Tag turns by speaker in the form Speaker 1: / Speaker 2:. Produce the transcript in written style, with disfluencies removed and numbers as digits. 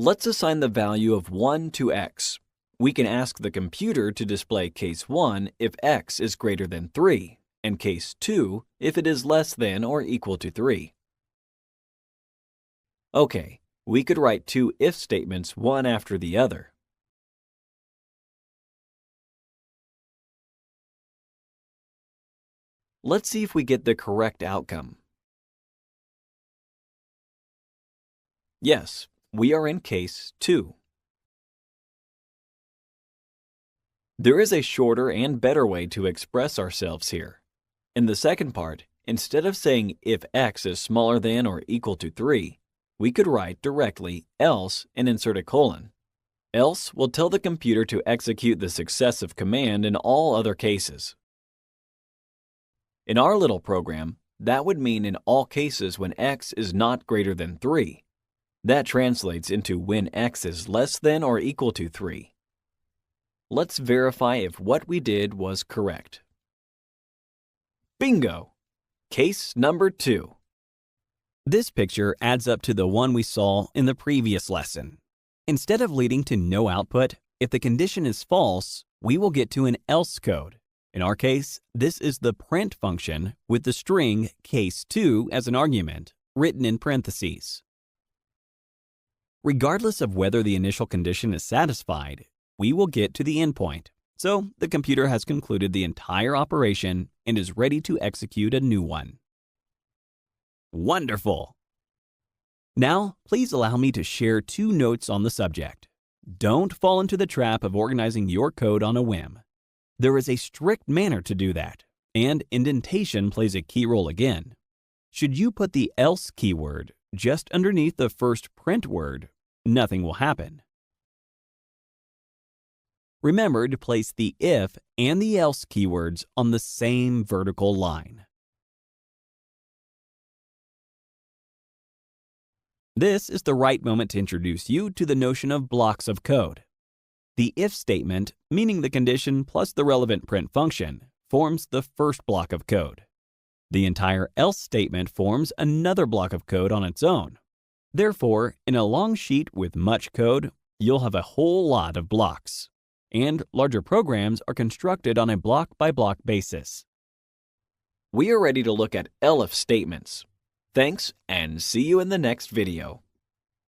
Speaker 1: Let's assign the value of 1 to x. We can ask the computer to display case 1 if x is greater than 3, and case 2 if it is less than or equal to 3. Okay, we could write two if statements one after the other. Let's see if we get the correct outcome. Yes, we are in case 2. There is a shorter and better way to express ourselves here. In the second part, instead of saying if x is smaller than or equal to 3, we could write directly else and insert a colon. Else will tell the computer to execute the successive command in all other cases. In our little program, that would mean in all cases when x is not greater than 3. That translates into when x is less than or equal to 3. Let's verify if what we did was correct. Bingo! Case number 2.
Speaker 2: This picture adds up to the one we saw in the previous lesson. Instead of leading to no output, if the condition is false, we will get to an else code. In our case, this is the print function with the string case2 as an argument, written in parentheses. Regardless of whether the initial condition is satisfied, we will get to the endpoint. So the computer has concluded the entire operation and is ready to execute a new one. Wonderful! Now, please allow me to share 2 notes on the subject. Don't fall into the trap of organizing your code on a whim. There is a strict manner to do that, and indentation plays a key role again. Should you put the else keyword just underneath the first print word, nothing will happen. Remember to place the if and the else keywords on the same vertical line. This is the right moment to introduce you to the notion of blocks of code. The if statement, meaning the condition plus the relevant print function, forms the first block of code. The entire else statement forms another block of code on its own. Therefore, in a long sheet with much code, you'll have a whole lot of blocks. And larger programs are constructed on a block-by-block basis.
Speaker 1: We are ready to look at elif statements. Thanks, and see you in the next video.